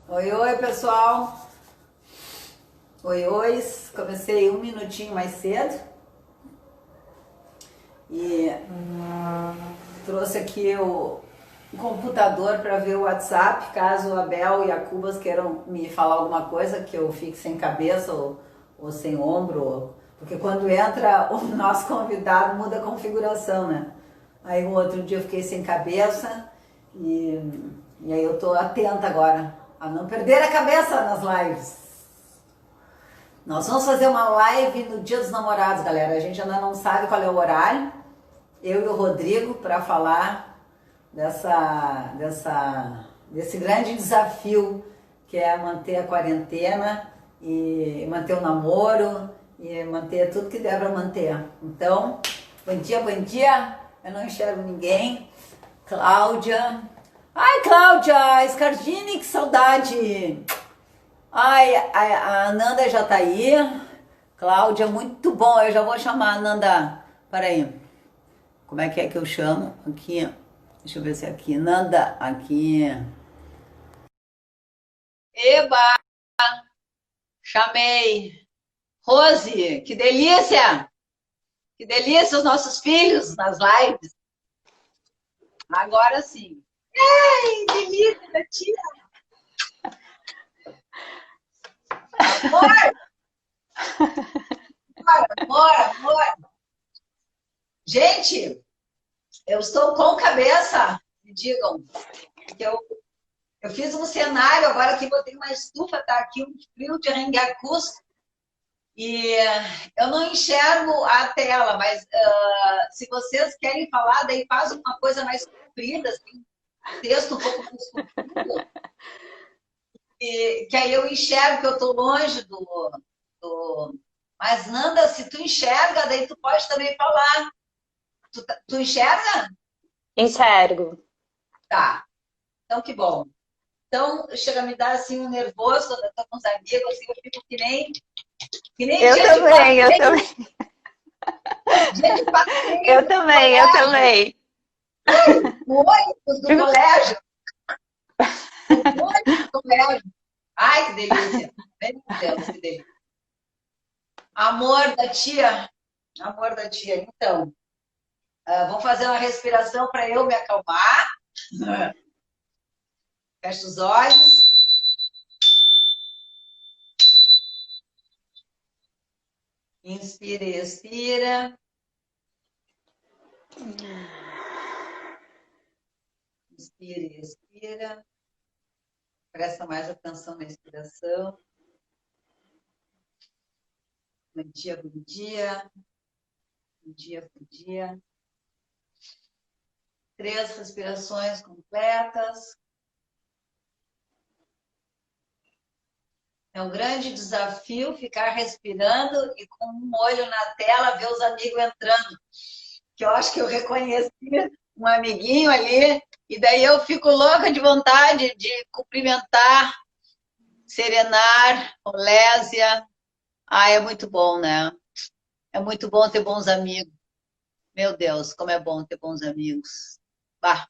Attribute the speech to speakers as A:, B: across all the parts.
A: Oi, oi, pessoal. Oi, oi. Comecei um minutinho mais cedo e trouxe aqui o computador para ver o WhatsApp, caso o Abel e a Cubas queiram me falar alguma coisa que eu fique sem cabeça ou sem ombro, porque quando entra o nosso convidado muda a configuração, né? Aí um outro dia eu fiquei sem cabeça e, e aí eu tô atenta agora a não perder a cabeça nas lives. Nós vamos fazer uma live no Dia dos Namorados, galera. A gente ainda não sabe qual é o horário. Eu e o Rodrigo para falar desse grande desafio que é manter a quarentena e manter o namoro e manter tudo que der para manter. Então, bom dia, bom dia. Eu não enxergo ninguém. Cláudia. Ai, Cláudia, Scardini, que saudade. Ai, a Ananda já tá aí. Cláudia, muito bom. Eu já vou chamar a Ananda. Peraí. Como é que eu chamo? Aqui. Deixa eu ver se é aqui. Nanda, aqui. Eba! Chamei. Rose, que delícia! Que delícia os nossos filhos nas lives. Agora sim. Ei, delícia, tia! Amor, amor, amor. Gente, eu estou com cabeça. Me digam. Que eu fiz um cenário agora que botei uma estufa, tá aqui um frio de Rengakus e eu não enxergo a tela, mas se vocês querem falar, daí faz uma coisa mais comprida, assim, um texto um pouco mais comprido, que aí eu enxergo que eu estou longe do... Mas, Nanda, se tu enxerga, daí tu pode também falar. Tu enxerga?
B: Enxergo.
A: Tá, então que bom. Então, chega a me dar assim um nervoso quando eu tô com os amigos, assim, eu fico que nem
B: Eu
A: dia de
B: também, eu
A: passeio,
B: também.
A: dia de passeio
B: Eu
A: do
B: também, eu
A: colégio,
B: também.
A: o ônibus do
B: Fico-
A: colégio, o ônibus do colégio. Ai, que delícia. Meu Deus, que delícia. Amor da tia. Então, vamos fazer uma respiração para eu me acalmar. Fecha os olhos. Inspira e expira. Inspira e expira. Presta mais atenção na inspiração. Bom dia, bom dia. Bom dia, bom dia. 3 respirações completas. É um grande desafio ficar respirando e com um olho na tela ver os amigos entrando. Que eu acho que eu reconheci um amiguinho ali, e daí eu fico louca de vontade de cumprimentar, serenar, Olésia. Ah, é muito bom, né? É muito bom ter bons amigos. Meu Deus, como é bom ter bons amigos. Bah.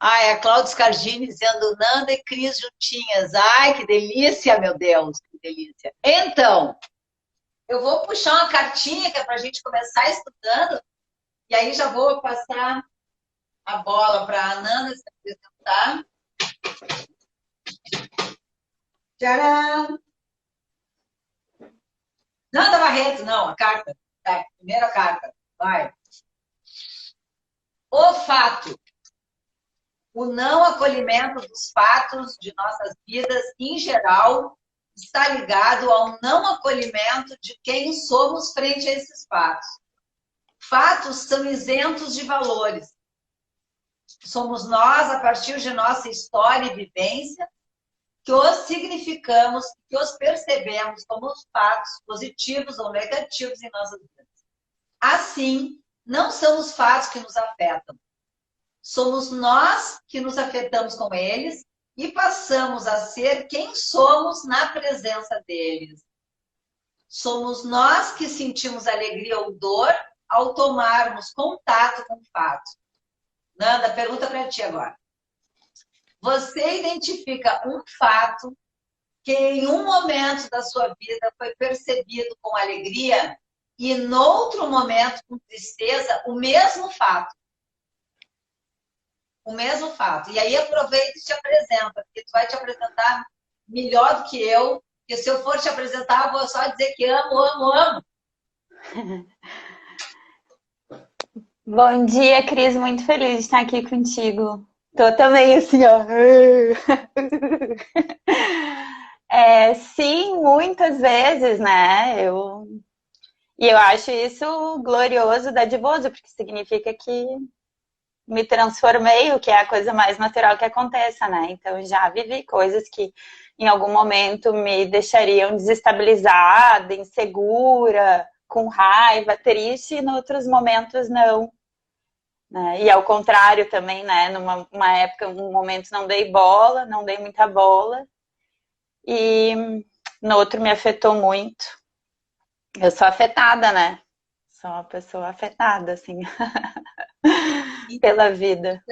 A: Ai, a Cláudia Scardini dizendo Nanda e Cris juntinhas. Ai, que delícia, meu Deus, que delícia. Então, eu vou puxar uma cartinha que é para a gente começar estudando, e aí já vou passar a bola para a Nanda se apresentar. Tcharam! Nanda Barreto, não, a carta. Tá, primeira carta. Vai. O fato. O não acolhimento dos fatos de nossas vidas, em geral, está ligado ao não acolhimento de quem somos frente a esses fatos. Fatos são isentos de valores. Somos nós, a partir de nossa história e vivência, que os significamos, que os percebemos como fatos positivos ou negativos em nossas vidas. Assim, não são os fatos que nos afetam. Somos nós que nos afetamos com eles e passamos a ser quem somos na presença deles. Somos nós que sentimos alegria ou dor ao tomarmos contato com o fato. Nanda, pergunta para ti agora. você identifica um fato que em um momento da sua vida foi percebido com alegria e noutro momento com tristeza, o mesmo fato. O mesmo fato. E aí aproveita e te apresenta, porque tu vai te apresentar melhor do que eu, porque se eu for te apresentar, eu vou só dizer que amo, amo, amo.
B: Bom dia, Cris. Muito feliz de estar aqui contigo. Tô também assim, ó. Sim, muitas vezes, né? E eu acho isso glorioso, dadivoso, porque significa que me transformei, o que é a coisa mais natural que aconteça, né? Então já vivi coisas que em algum momento me deixariam desestabilizada, insegura, com raiva, triste, e em outros momentos não. Né? E ao contrário também, né? Numa época, um momento não dei bola, não dei muita bola, e no outro me afetou muito. Eu sou afetada, né? Sou uma pessoa afetada, assim, pela vida.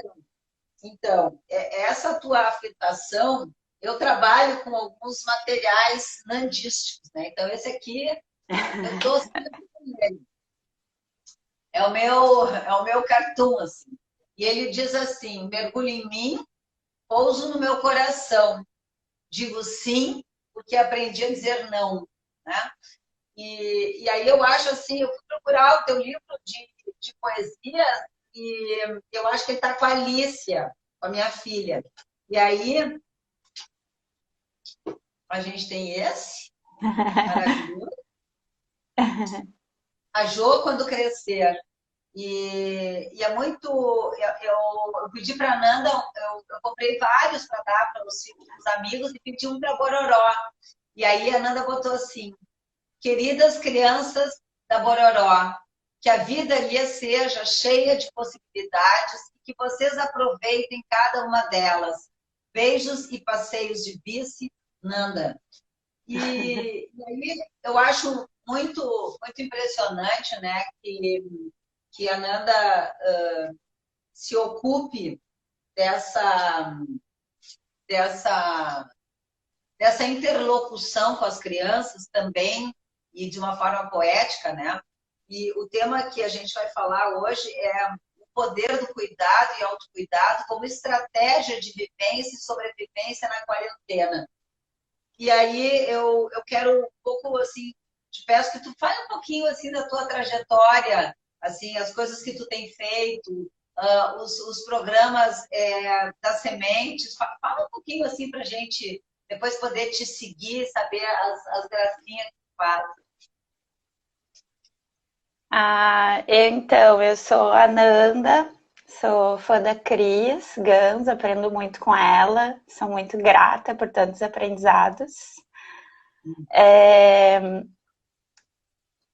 A: Então, essa tua afetação, eu trabalho com alguns materiais nandísticos, né? Então, esse aqui, eu estou sempre com ele. É o meu cartoon, assim. E ele diz assim: mergulho em mim, pouso no meu coração. Digo sim, porque aprendi a dizer não, né? E aí eu acho assim, eu fui procurar o teu livro de poesia e eu acho que ele está com a Alicia, com a minha filha. E aí a gente tem esse, maravilhoso. A Jo quando crescer. E é muito. Eu pedi para a Nanda, eu comprei vários para dar para os amigos e pedi um para Bororó. E aí a Nanda botou assim: queridas crianças da Bororó, que a vida lhes seja cheia de possibilidades e que vocês aproveitem cada uma delas. Beijos e passeios de bici, Nanda. E aí eu acho muito impressionante, né, que a Nanda se ocupe dessa, dessa, dessa interlocução com as crianças também, e de uma forma poética, né? E o tema que a gente vai falar hoje é o poder do cuidado e autocuidado como estratégia de vivência e sobrevivência na quarentena. E aí eu quero um pouco, assim, te peço que tu fale um pouquinho, assim, da tua trajetória, assim, as coisas que tu tem feito, os programas das sementes. Fala um pouquinho, assim, pra gente depois poder te seguir, saber as gracinhas que tu faz.
B: Então, eu sou a Nanda, sou fã da Cris Gans, aprendo muito com ela, sou muito grata por tantos aprendizados.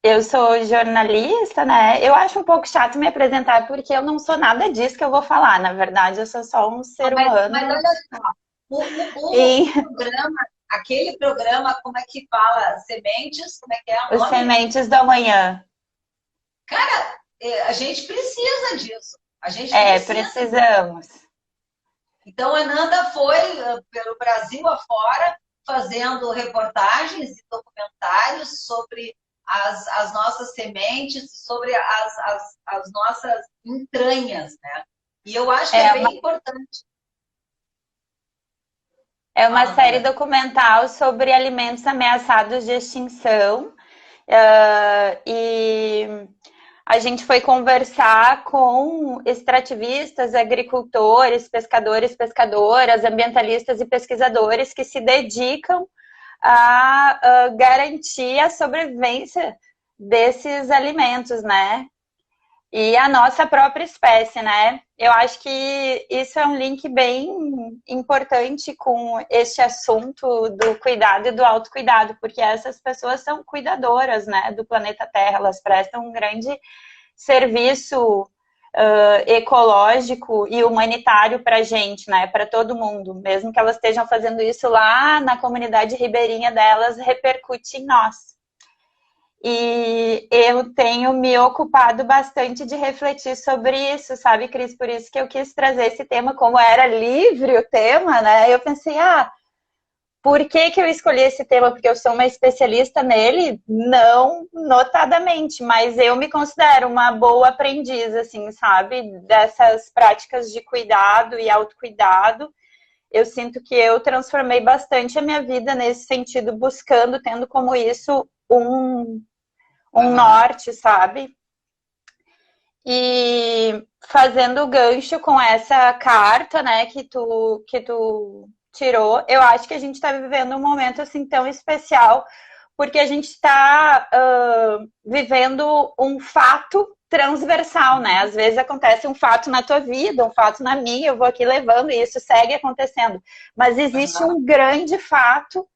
B: Eu sou jornalista, né? Eu acho um pouco chato me apresentar porque eu não sou nada disso que eu vou falar. Na verdade, eu sou só um ser humano.
A: Mas olha só,
B: E
A: o programa, aquele programa, como é que fala? Sementes? Como é que é o
B: os
A: nome?
B: Sementes do Amanhã.
A: Cara, a gente precisa disso. A gente precisa.
B: Precisamos.
A: Então, a Nanda foi pelo Brasil afora, fazendo reportagens e documentários sobre as nossas sementes, sobre as nossas entranhas, né? E eu acho que é bem importante.
B: É uma série documental sobre alimentos ameaçados de extinção. E a gente foi conversar com extrativistas, agricultores, pescadores, pescadoras, ambientalistas e pesquisadores que se dedicam a garantir a sobrevivência desses alimentos, né? E a nossa própria espécie, né? Eu acho que isso é um link bem importante com este assunto do cuidado e do autocuidado, porque essas pessoas são cuidadoras, né, do planeta Terra, elas prestam um grande serviço ecológico e humanitário para a gente, né, para todo mundo, mesmo que elas estejam fazendo isso lá na comunidade ribeirinha delas, repercute em nós. E eu tenho me ocupado bastante de refletir sobre isso, sabe, Cris? Por isso que eu quis trazer esse tema, como era livre o tema, né? Eu pensei, por que que eu escolhi esse tema? Porque eu sou uma especialista nele? Não notadamente, mas eu me considero uma boa aprendiz, assim, sabe? Dessas práticas de cuidado e autocuidado. Eu sinto que eu transformei bastante a minha vida nesse sentido, buscando, tendo como isso um norte, sabe? E fazendo o gancho com essa carta, né, que tu tirou, eu acho que a gente está vivendo um momento assim tão especial, porque a gente está vivendo um fato transversal, né? Às vezes acontece um fato na tua vida, um fato na minha, eu vou aqui levando e isso segue acontecendo. Mas existe um grande fato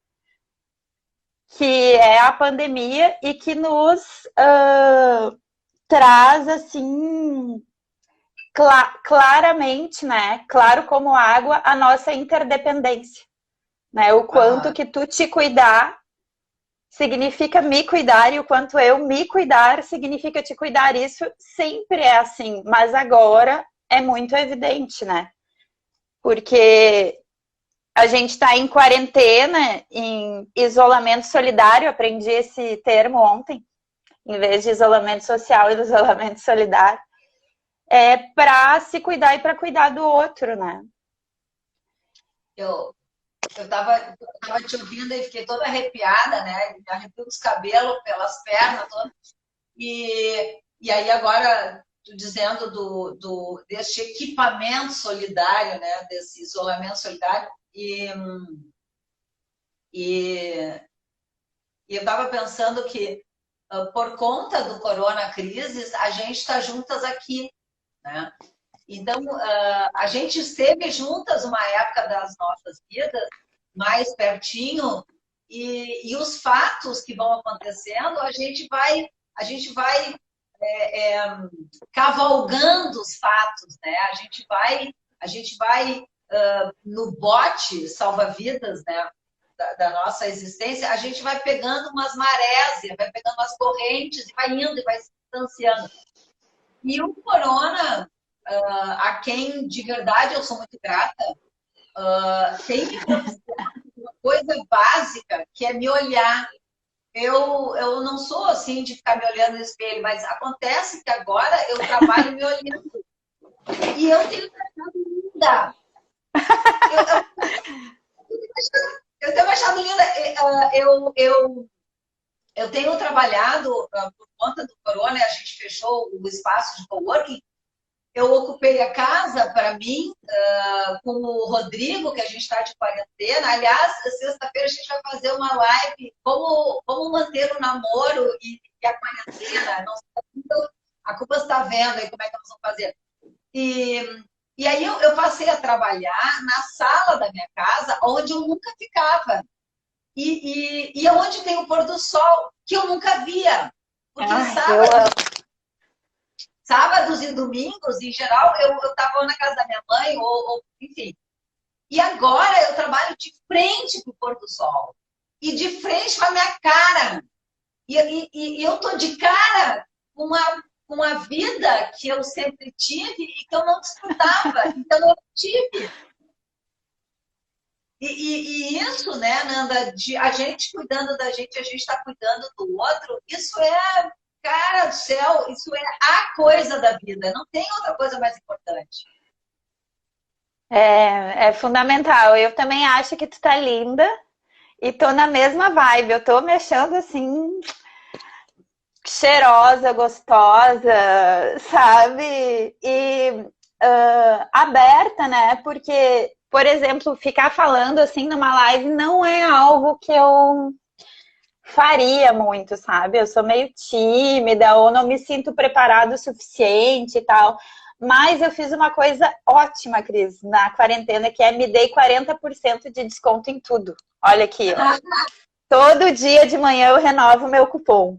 B: que é a pandemia e que nos traz, assim, claramente, né? Claro como água, a nossa interdependência. Né? O quanto que tu te cuidar significa me cuidar e o quanto eu me cuidar significa te cuidar. Isso sempre é assim, mas agora é muito evidente, né? Porque a gente está em quarentena, em isolamento solidário, aprendi esse termo ontem, em vez de isolamento social e isolamento solidário, para se cuidar e para cuidar do outro, né?
A: Eu tava te ouvindo e fiquei toda arrepiada, né? Me arrepio dos cabelos, pelas pernas, todas. E aí agora, tu dizendo deste equipamento solidário, né? Desse isolamento solidário. E eu estava pensando que, por conta do corona crise, a gente está juntas aqui, né? Então, a gente esteve juntas uma época das nossas vidas, mais pertinho, e os fatos que vão acontecendo, a gente vai cavalgando os fatos, né? A gente vai no bote salva-vidas, né? Da nossa existência, a gente vai pegando umas marés, vai pegando umas correntes, e vai indo, e vai se distanciando. E o corona, a quem de verdade eu sou muito grata, tem me propiciado uma coisa básica, que é me olhar. Eu não sou assim de ficar me olhando no espelho, mas acontece que agora eu trabalho me olhando. E eu tenho achado linda. Eu tenho achado linda. Eu tenho trabalhado, por conta do corona, a gente fechou o espaço de coworking. Eu ocupei a casa para mim, com o Rodrigo, que a gente está de quarentena. Aliás, sexta-feira a gente vai fazer uma live como manter o namoro e a quarentena. Não sei, então, a Cuba está vendo aí como é que nós vamos fazer. E aí eu passei a trabalhar na sala da minha casa, onde eu nunca ficava. E onde tem o pôr do sol, que eu nunca via. Porque sábados e domingos, em geral, eu estava na casa da minha mãe, ou enfim. E agora eu trabalho de frente para o pôr do sol. E de frente para a minha cara. E eu estou de cara com a vida que eu sempre tive e que eu não desfrutava. Então, eu tive. E isso, né, Nanda, a gente cuidando da gente, a gente está cuidando do outro, isso é... Cara do céu, isso é a coisa da vida. Não tem outra coisa mais importante.
B: É fundamental. Eu também acho que tu tá linda e tô na mesma vibe. Eu tô me achando assim, cheirosa, gostosa, sabe? E aberta, né? Porque, por exemplo, ficar falando assim numa live não é algo que eu faria muito, sabe? Eu sou meio tímida ou não me sinto preparada o suficiente e tal. Mas eu fiz uma coisa ótima, Cris, na quarentena, que é me dei 40% de desconto em tudo. Olha aqui, ó. Todo dia de manhã eu renovo meu cupom.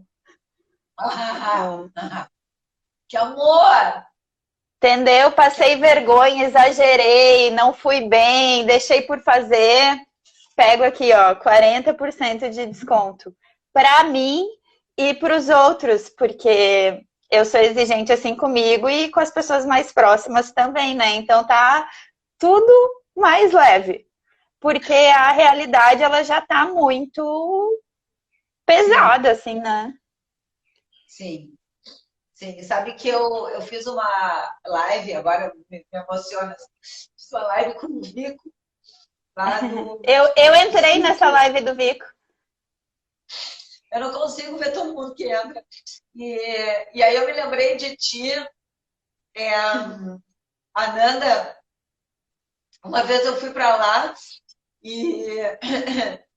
A: Que amor!
B: Entendeu? Passei vergonha, exagerei, não fui bem, deixei por fazer. Pego aqui, ó, 40% de desconto. Para mim, e para os outros, porque eu sou exigente assim comigo e com as pessoas mais próximas também, né? Então tá tudo mais leve, porque a realidade ela já tá muito
A: Sim,
B: pesada, assim, né?
A: sim. Sim, sabe que eu fiz uma live, agora me emociona, fiz uma live com o Vico, lá
B: Eu
A: do
B: entrei nessa
A: sítio.
B: live do Vico.
A: Eu não consigo ver todo mundo que entra. E aí eu me lembrei de ti, a Nanda, uma vez eu fui para lá e,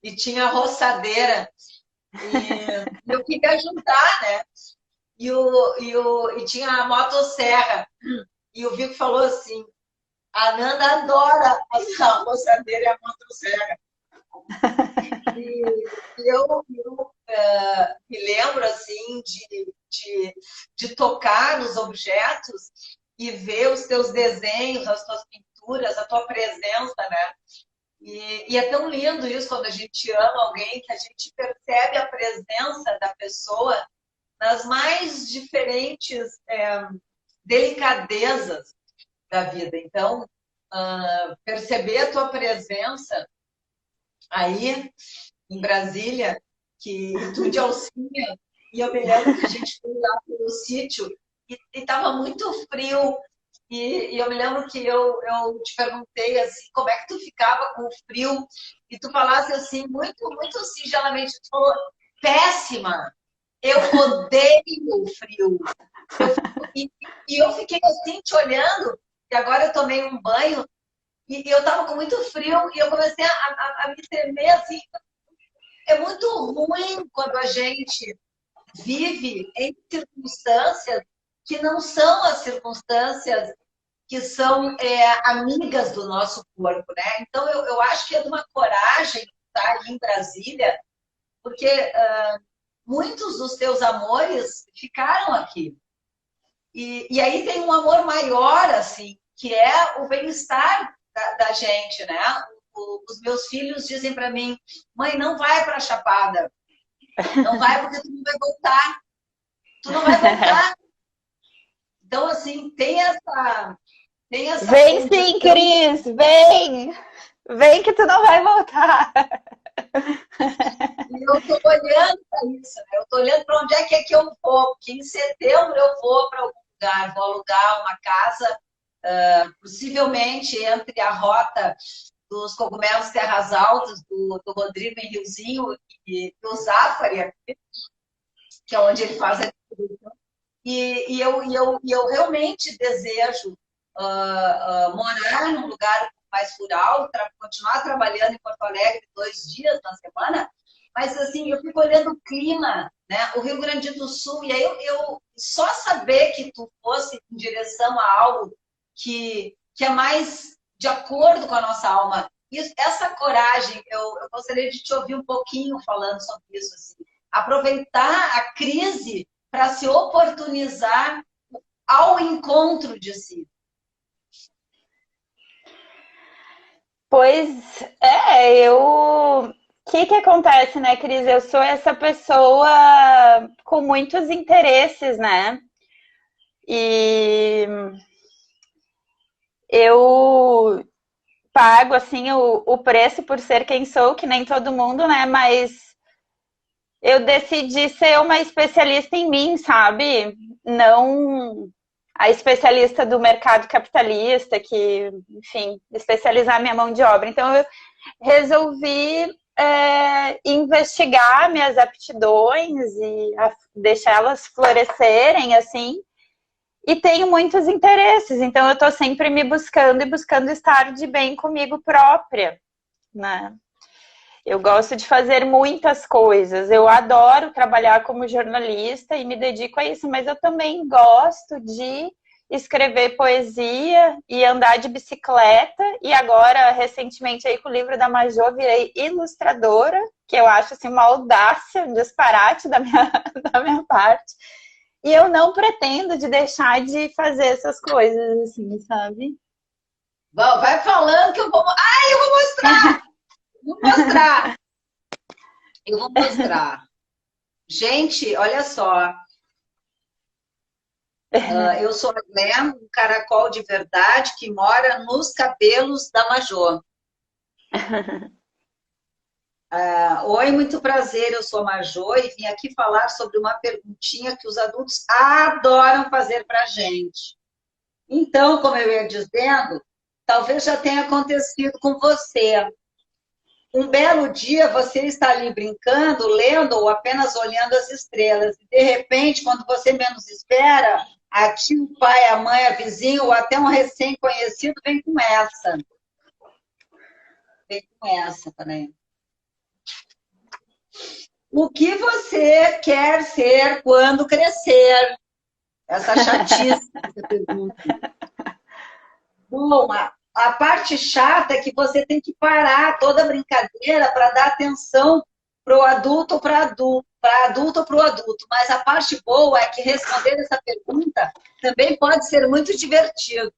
A: e tinha roçadeira, e eu queria ajudar, né? E tinha a motosserra. E o Vico falou assim, a Nanda adora a roçadeira e a motosserra. E eu me lembro assim de tocar nos objetos e ver os teus desenhos, as tuas pinturas, a tua presença, né? E é tão lindo isso quando a gente ama alguém, que a gente percebe a presença da pessoa nas mais diferentes delicadezas da vida. Então, perceber a tua presença aí em Brasília, que tu de alcinha, e eu me lembro que a gente foi lá pelo sítio e estava muito frio. E eu me lembro que eu te perguntei assim, como é que tu ficava com o frio? E tu falasse assim, muito, muito singelamente, tu falou, péssima, eu odeio o frio. Eu, e eu fiquei assim, te olhando, e agora eu tomei um banho, e eu tava com muito frio, e eu comecei a me tremer assim. É muito ruim quando a gente vive em circunstâncias que não são as circunstâncias que são amigas do nosso corpo, né? Então, eu acho que é de uma coragem estar ali em Brasília, porque muitos dos teus amores ficaram aqui. E aí tem um amor maior, assim, que é o bem-estar da gente, né? Os meus filhos dizem para mim, mãe, não vai para a Chapada, não vai porque tu não vai voltar, tu não vai voltar. Então, assim, tem essa
B: Vem sim,
A: condição.
B: Cris, vem! Vem que tu não vai voltar.
A: E eu estou olhando para isso, né? Eu estou olhando para onde é que eu vou, porque em setembro eu vou para algum lugar, vou alugar uma casa, possivelmente entre a rota dos cogumelos terras altas, do Rodrigo em Riozinho do Zafari, que é onde ele faz a distribuição. E eu realmente desejo morar num lugar mais rural, continuar trabalhando em Porto Alegre 2 dias na semana, mas assim, eu fico olhando o clima, né? O Rio Grande do Sul, e aí eu só saber que tu fosse em direção a algo que é mais de acordo com a nossa alma. Essa coragem, eu gostaria de te ouvir um pouquinho falando sobre isso. Assim. Aproveitar a crise para se oportunizar ao encontro de si.
B: Pois eu. O que acontece, né, Cris? Eu sou essa pessoa com muitos interesses, né? E eu pago, assim, o preço por ser quem sou, que nem todo mundo, né? Mas eu decidi ser uma especialista em mim, sabe? Não a especialista do mercado capitalista, que, enfim, especializar minha mão de obra. Então, eu resolvi investigar minhas aptidões e deixá-las florescerem, assim, e tenho muitos interesses, então eu estou sempre me buscando e buscando estar de bem comigo própria, né? Eu gosto de fazer muitas coisas. Eu adoro trabalhar como jornalista e me dedico a isso, mas eu também gosto de escrever poesia e andar de bicicleta. E agora, recentemente, aí com o livro da Majô, virei ilustradora, que eu acho assim, uma audácia, um disparate da minha parte. E eu não pretendo de deixar de fazer essas coisas, assim, sabe?
A: Vai falando que eu vou. Ai, eu vou mostrar! Vou mostrar! Eu vou mostrar. Gente, olha só, eu sou a Glenn, um caracol de verdade que mora nos cabelos da Majô. Oi, muito prazer, eu sou a Majô e vim aqui falar sobre uma perguntinha que os adultos adoram fazer para a gente. Então, como eu ia dizendo, talvez já tenha acontecido com você. Um belo dia você está ali brincando, lendo ou apenas olhando as estrelas. E de repente, quando você menos espera, a tia, o pai, a mãe, a vizinha ou até um recém-conhecido vem com essa. Vem com essa também. O que você quer ser quando crescer? Essa chatice que você pergunta. Bom, a parte chata é que você tem que parar toda a brincadeira para dar atenção para o adulto ou para adulto, para adulto ou para o adulto. Mas a parte boa é que responder essa pergunta também pode ser muito divertido.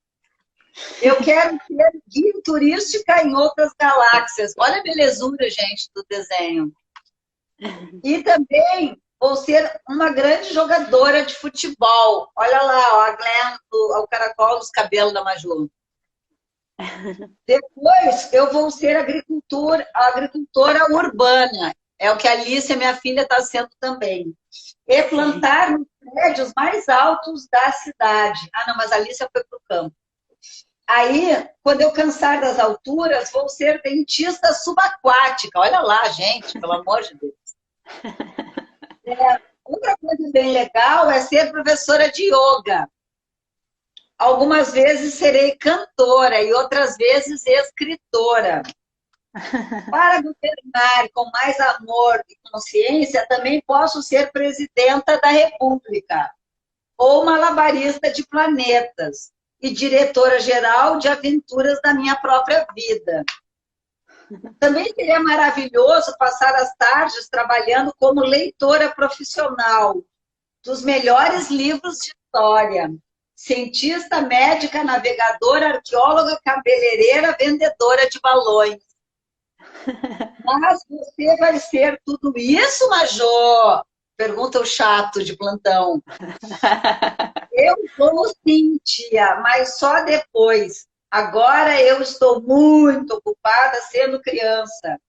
A: Eu quero ser guia turística em outras galáxias. Olha a belezura, gente, do desenho. E também vou ser uma grande jogadora de futebol. Olha lá, ó, a Glenn, o caracol dos cabelos da Maju. Depois eu vou ser agricultora urbana. É o que a Alicia, minha filha, está sendo também. E plantar nos prédios mais altos da cidade. Ah, não, mas a Alicia foi para o campo. Aí, quando eu cansar das alturas, vou ser dentista subaquática. Olha lá, gente, pelo amor de Deus. Outra coisa bem legal é ser professora de yoga. Algumas vezes serei cantora e outras vezes escritora. Para governar com mais amor e consciência, também posso ser presidenta da República, ou malabarista de planetas, e diretora-geral de aventuras da minha própria vida. Também seria maravilhoso passar as tardes trabalhando como leitora profissional dos melhores livros de história. Cientista, médica, navegadora, arqueóloga, cabeleireira, vendedora de balões. Mas você vai ser tudo isso, Majô? Pergunta o chato de plantão. Eu vou sim, tia, mas só depois. Agora eu estou muito ocupada sendo criança.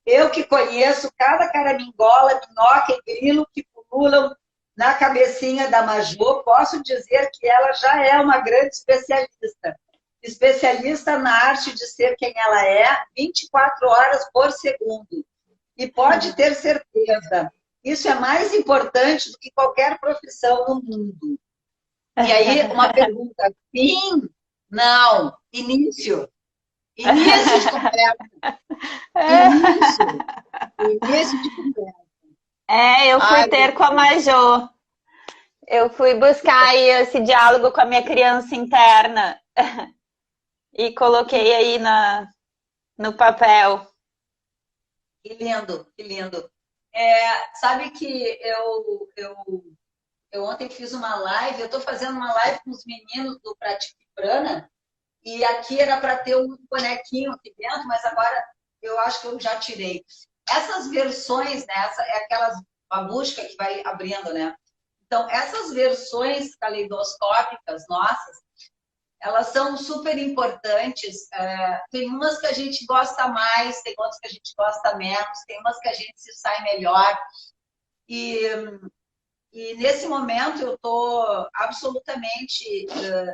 A: Eu que conheço cada caramingola, minhoca e grilo que pululam na cabecinha da Majô, posso dizer que ela já é uma grande especialista. Especialista na arte de ser quem ela é, 24 horas por segundo. E pode ter certeza, isso é mais importante do que qualquer profissão no mundo. E aí, uma pergunta, fim? Não, início. Início de conversa. Início de conversa.
B: Eu fui ter com a Majô. Eu fui buscar aí esse diálogo com a minha criança interna e coloquei aí no papel.
A: Que lindo, que lindo. Sabe que eu ontem fiz uma live, eu estou fazendo uma live com os meninos do Pratique Prana, e aqui era para ter um bonequinho aqui dentro, mas agora eu acho que eu já tirei. Essas versões, né, é aquelas babushka que vai abrindo, né? Então, essas versões caleidoscópicas nossas, elas são super importantes. Tem umas que a gente gosta mais, tem outras que a gente gosta menos, tem umas que a gente se sai melhor. E nesse momento eu estou absolutamente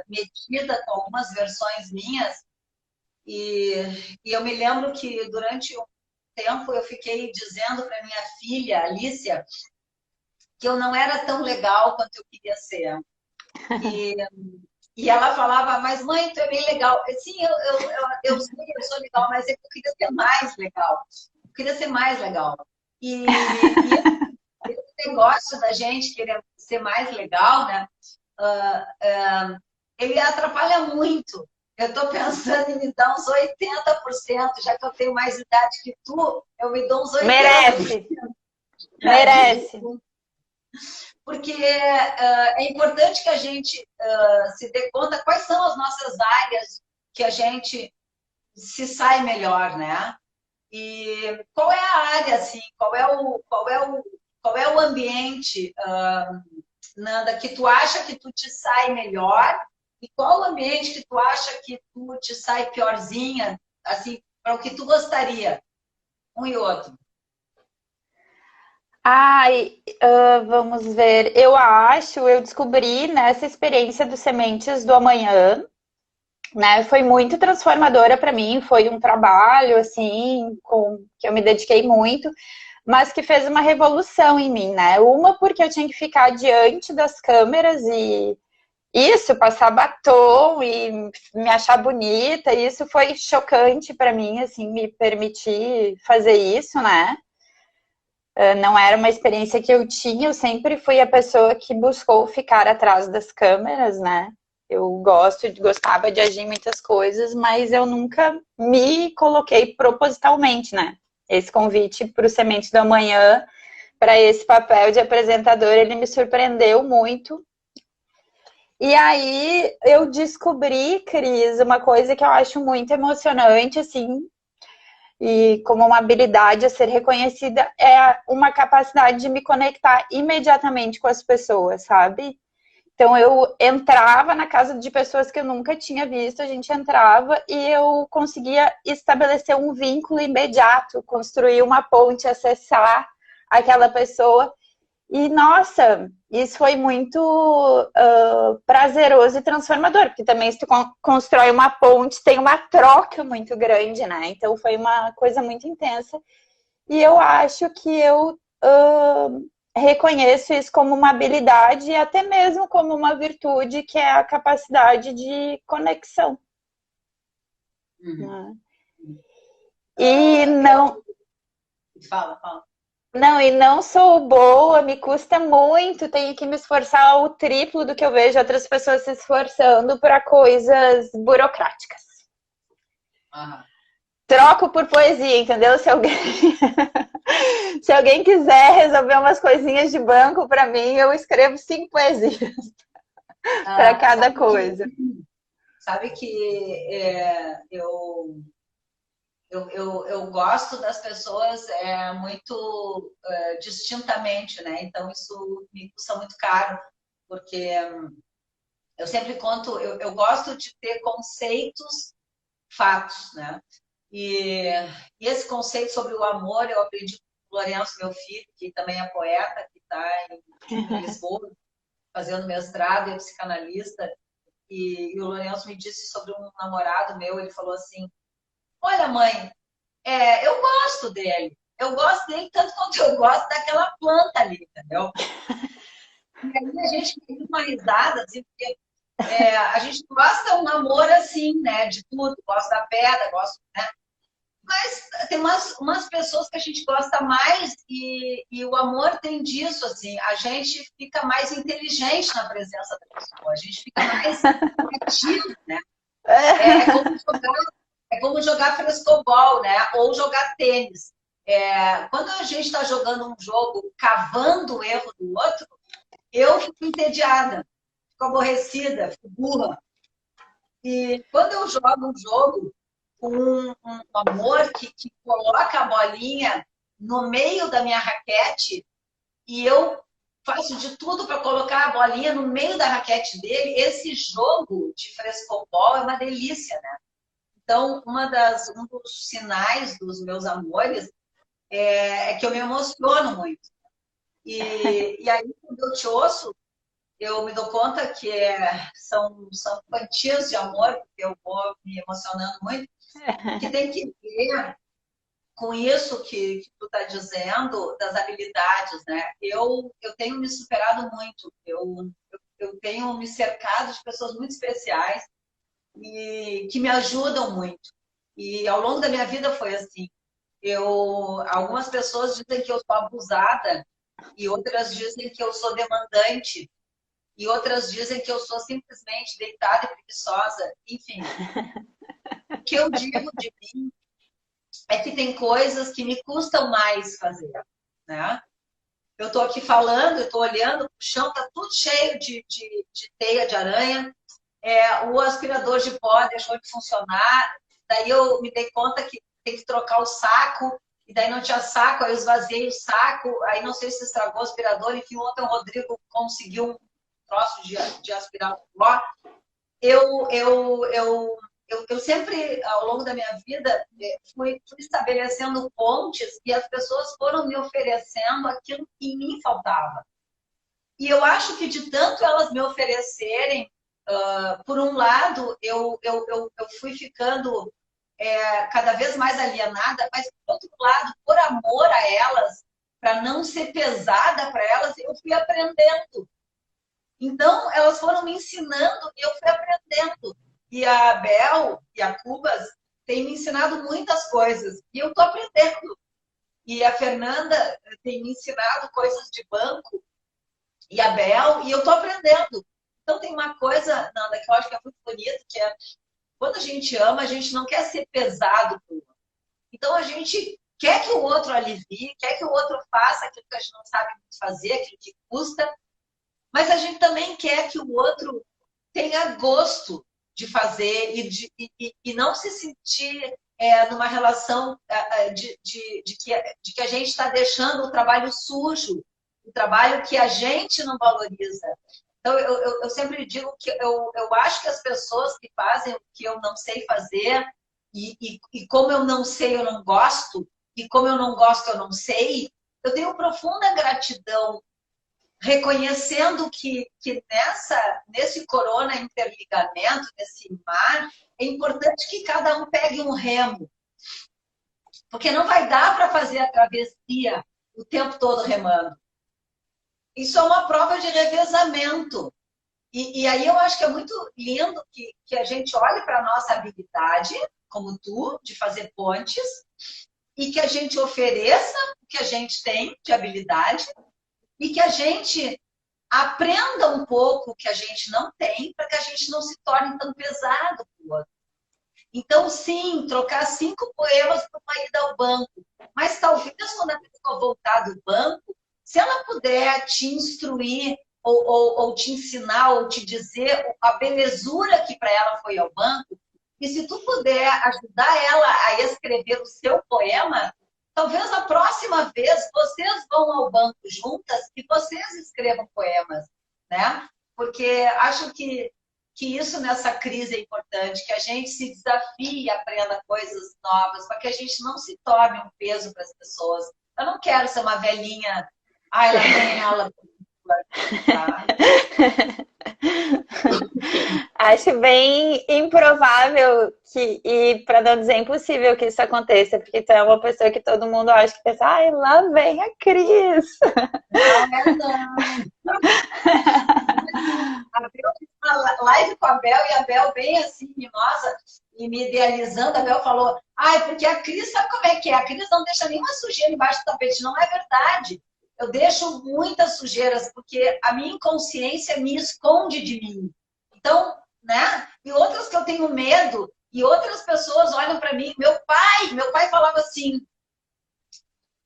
A: metida com algumas versões minhas. E eu me lembro que durante um tempo eu fiquei dizendo para minha filha, Alicia, que eu não era tão legal quanto eu queria ser. E ela falava, mas mãe, tu é bem legal. Sim, eu sei que eu sou legal, mas eu queria ser mais legal. Eu queria ser mais legal. E esse negócio da gente querer ser mais legal, né? Ele atrapalha muito. Eu estou pensando em me dar uns 80%, já que eu tenho mais idade que tu, eu me dou uns 80%.
B: Merece! Merece!
A: Porque é importante que a gente se dê conta quais são as nossas áreas que a gente se sai melhor, né? E qual é a área, assim, qual é o qual é o ambiente, Nanda, que tu acha que tu te sai melhor e qual o ambiente que tu acha que tu te sai piorzinha, assim, para o que tu gostaria, um e outro?
B: Ai, vamos ver. Eu descobri nessa experiência dos Sementes do Amanhã, né? Foi muito transformadora para mim, foi um trabalho assim, que eu me dediquei muito, mas que fez uma revolução em mim, né? Uma porque eu tinha que ficar diante das câmeras e isso, passar batom e me achar bonita, isso foi chocante para mim, assim, me permitir fazer isso, né? Não era uma experiência que eu tinha, eu sempre fui a pessoa que buscou ficar atrás das câmeras, né? Eu gostava de agir em muitas coisas, mas eu nunca me coloquei propositalmente, né? Esse convite para o Sementes do Amanhã, para esse papel de apresentador, ele me surpreendeu muito. E aí eu descobri, Cris, uma coisa que eu acho muito emocionante, assim, e como uma habilidade a ser reconhecida, é uma capacidade de me conectar imediatamente com as pessoas, sabe? Então eu entrava na casa de pessoas que eu nunca tinha visto, a gente entrava e eu conseguia estabelecer um vínculo imediato, construir uma ponte, acessar aquela pessoa. E, nossa, isso foi muito prazeroso e transformador, porque também se tu constrói uma ponte, tem uma troca muito grande, né? Então foi uma coisa muito intensa. E eu acho que eu reconheço isso como uma habilidade e até mesmo como uma virtude, que é a capacidade de conexão.
A: Uhum.
B: Né? E não...
A: Fala.
B: Não, e não sou boa, me custa muito, tenho que me esforçar o triplo do que eu vejo outras pessoas se esforçando para coisas burocráticas.
A: Aham.
B: Troco por poesia, entendeu? Se alguém, se alguém quiser resolver umas coisinhas de banco para mim, eu escrevo 5 poesias para cada coisa.
A: Sabe que eu gosto das pessoas muito distintamente, né? Então isso me custa muito caro, porque eu sempre conto, eu gosto de ter conceitos, fatos, né? E, e esse conceito sobre o amor eu aprendi com o Lourenço, meu filho, que também é poeta, que está em Lisboa, fazendo mestrado, é psicanalista, e o Lourenço me disse sobre um namorado meu, ele falou assim, olha mãe, eu gosto dele. Eu gosto dele tanto quanto eu gosto daquela planta ali, entendeu? E aí a gente tem uma risada, assim, porque a gente gosta um amor assim, né? De tudo. Gosta da pedra, gosta, né? Mas tem umas pessoas que a gente gosta mais e o amor tem disso, assim. A gente fica mais inteligente na presença da pessoa. A gente fica mais ativo, né? É como jogar frescobol, né? Ou jogar tênis. Quando a gente está jogando um jogo cavando o erro do outro, eu fico entediada, fico aborrecida, fico burra. E quando eu jogo um jogo com um amor que coloca a bolinha no meio da minha raquete e eu faço de tudo para colocar a bolinha no meio da raquete dele, esse jogo de frescobol é uma delícia, né? Então, um dos sinais dos meus amores é que eu me emociono muito. E aí, quando eu te ouço, eu me dou conta que são quantias de amor, porque eu vou me emocionando muito, que tem que ver com isso que tu está dizendo, das habilidades, né? Eu tenho me superado muito, eu tenho me cercado de pessoas muito especiais e que me ajudam muito. E ao longo da minha vida foi assim. Algumas pessoas dizem que eu sou abusada e outras dizem que eu sou demandante e outras dizem que eu sou simplesmente deitada e preguiçosa. Enfim, o que eu digo de mim é que tem coisas que me custam mais fazer, né? Eu estou aqui falando, eu estou olhando, o chão está tudo cheio de teia de aranha, o aspirador de pó deixou de funcionar, daí eu me dei conta que tem que trocar o saco, e daí não tinha saco, aí eu esvaziei o saco, aí não sei se estragou o aspirador, enfim, ontem o Rodrigo conseguiu um troço de aspirar o pó. Eu sempre, ao longo da minha vida, fui estabelecendo pontes e as pessoas foram me oferecendo aquilo que em mim faltava. E eu acho que de tanto elas me oferecerem, por um lado, eu fui ficando cada vez mais alienada, mas por outro lado, por amor a elas, para não ser pesada para elas, eu fui aprendendo. Então, elas foram me ensinando e eu fui aprendendo. E a Bel e a Cubas têm me ensinado muitas coisas e eu estou aprendendo. E a Fernanda tem me ensinado coisas de banco e a Bel, e eu estou aprendendo. Então, tem uma coisa, Nanda, que eu acho que é muito bonita, que é quando a gente ama, a gente não quer ser pesado pro outro. Então, a gente quer que o outro alivie, quer que o outro faça aquilo que a gente não sabe fazer, aquilo que custa, mas a gente também quer que o outro tenha gosto de fazer e não se sentir numa relação de que a gente está deixando o trabalho sujo, o trabalho que a gente não valoriza. Então, eu sempre digo que eu acho que as pessoas que fazem o que eu não sei fazer, e como eu não sei, eu não gosto, e como eu não gosto, eu não sei, eu tenho profunda gratidão, reconhecendo que nesse corona interligamento, nesse mar, é importante que cada um pegue um remo. Porque não vai dar para fazer a travessia o tempo todo remando. Isso é uma prova de revezamento. E aí eu acho que é muito lindo que a gente olhe para a nossa habilidade, como tu, de fazer pontes, e que a gente ofereça o que a gente tem de habilidade, e que a gente aprenda um pouco o que a gente não tem, para que a gente não se torne tão pesado para o outro. Então, sim, trocar 5 poemas por uma ida ao banco. Mas talvez quando a pessoa voltar do banco, se ela puder te instruir, ou te ensinar, ou te dizer a belezura que para ela foi ao banco, e se tu puder ajudar ela a escrever o seu poema, talvez a próxima vez vocês vão ao banco juntas e vocês escrevam poemas, né? Porque acho que isso nessa crise é importante, que a gente se desafie e aprenda coisas novas, para que a gente não se torne um peso para as pessoas. Eu não quero ser uma velhinha, ai, lá vem ela. Tá?
B: Acho bem improvável e para não dizer impossível que isso aconteça, porque tu é uma pessoa que todo mundo acha que pensa, ai, lá vem a Cris.
A: Não. A Bel fez uma live com a Bel e a Bel bem assim, mimosa, e me idealizando, a Bel falou, ai, porque a Cris sabe como é que é? A Cris não deixa nenhuma sujeira embaixo do tapete, não é verdade. Eu deixo muitas sujeiras, porque a minha inconsciência me esconde de mim. Então, né? E outras que eu tenho medo, e outras pessoas olham para mim. Meu pai falava assim,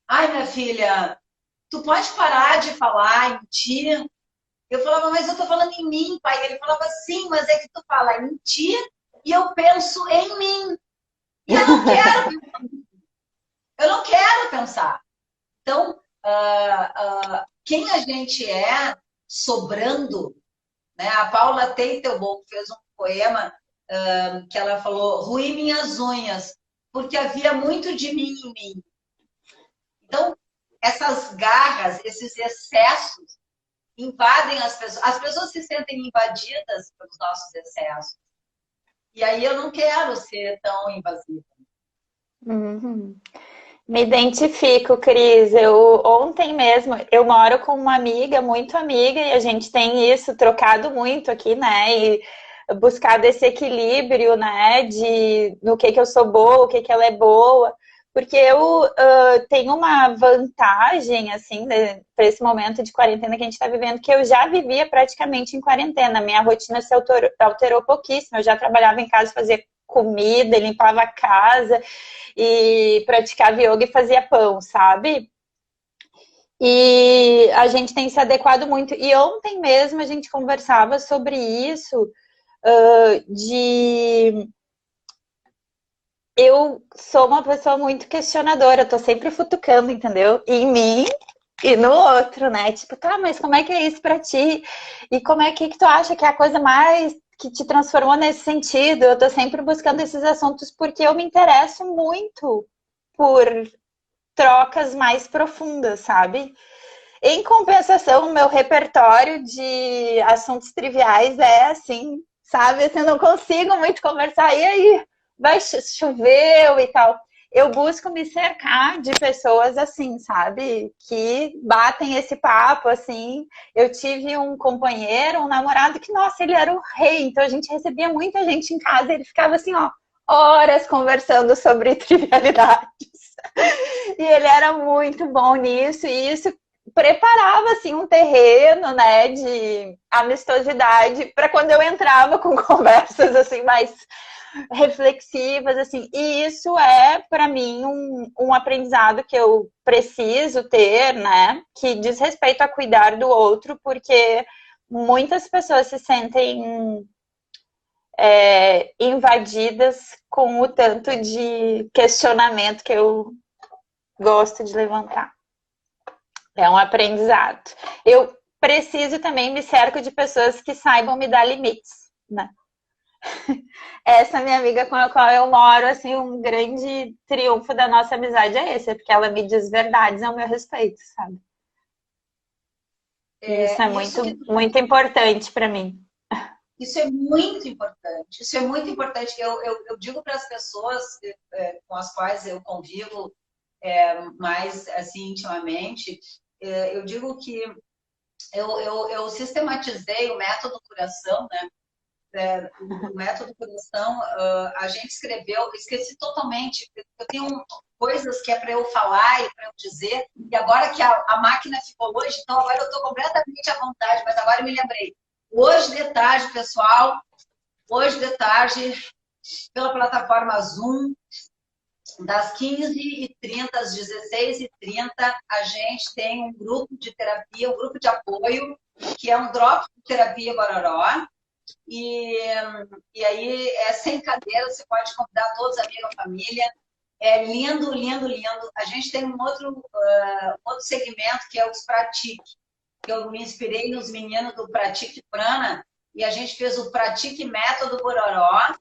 A: ai, minha filha, tu pode parar de falar em ti? Eu falava, mas eu tô falando em mim, pai. Ele falava, sim, mas é que tu fala em ti e eu penso em mim. E eu não quero pensar. Eu não quero pensar. Então, quem a gente é sobrando, né? A Paula Teitelbaum fez um poema que ela falou, ruí minhas unhas, porque havia muito de mim em mim. Então, essas garras, esses excessos invadem as pessoas. As pessoas se sentem invadidas pelos nossos excessos. E aí eu não quero ser tão invasiva.
B: Uhum. Me identifico, Cris. Ontem mesmo, eu moro com uma amiga, muito amiga, e a gente tem isso, trocado muito aqui, né? E buscado esse equilíbrio, né? No que eu sou boa, o que ela é boa. Porque eu tenho uma vantagem, assim, para esse momento de quarentena que a gente está vivendo, que eu já vivia praticamente em quarentena. Minha rotina se alterou pouquíssimo. Eu já trabalhava em casa, fazia comida, limpava a casa e praticava yoga e fazia pão, sabe? E a gente tem se adequado muito. E ontem mesmo a gente conversava sobre isso, de eu sou uma pessoa muito questionadora, eu tô sempre futucando, entendeu? Em mim e no outro, né? Tipo, tá, mas como é que é isso pra ti? E como é que tu acha que é a coisa mais que te transformou nesse sentido? Eu tô sempre buscando esses assuntos porque eu me interesso muito por trocas mais profundas, sabe? Em compensação, o meu repertório de assuntos triviais é assim, sabe? Assim, eu não consigo muito conversar. E aí, vai choveu e tal. Eu busco me cercar de pessoas assim, sabe? Que batem esse papo, assim. Eu tive um companheiro, um namorado que, nossa, ele era o rei. Então a gente recebia muita gente em casa. Ele ficava assim, ó, horas conversando sobre trivialidades. E ele era muito bom nisso. E isso preparava assim um terreno, né, de amistosidade para quando eu entrava com conversas assim mais reflexivas assim. E isso é para mim um aprendizado que eu preciso ter, né, que diz respeito a cuidar do outro, porque muitas pessoas se sentem invadidas com o tanto de questionamento que eu gosto de levantar. É um aprendizado. Eu preciso também me cerco de pessoas que saibam me dar limites, né? Essa minha amiga com a qual eu moro, assim, um grande triunfo da nossa amizade é esse, porque ela me diz verdades ao meu respeito, sabe? E isso é
A: Isso
B: muito,
A: que
B: muito importante para mim.
A: Isso é muito importante. Isso é muito importante. Eu digo para as pessoas com as quais eu convivo mais assim intimamente, eu digo que eu sistematizei o método curação, né? O método curação, a gente escreveu, esqueci totalmente. Eu tenho coisas que é para eu falar e para eu dizer, e agora que a máquina ficou longe, então agora eu estou completamente à vontade, mas agora eu me lembrei. Hoje de tarde, pessoal, hoje de tarde, pela plataforma Zoom, das 15h30 às 16h30, a gente tem um grupo de terapia, um grupo de apoio, que é um drop de terapia Gororó. E aí é sem cadeira, você pode convidar todos, amigos, a família. É lindo, lindo, lindo. A gente tem um outro segmento que é os Pratique, que eu me inspirei nos meninos do Pratique Prana, e a gente fez o Pratique Método Bororó,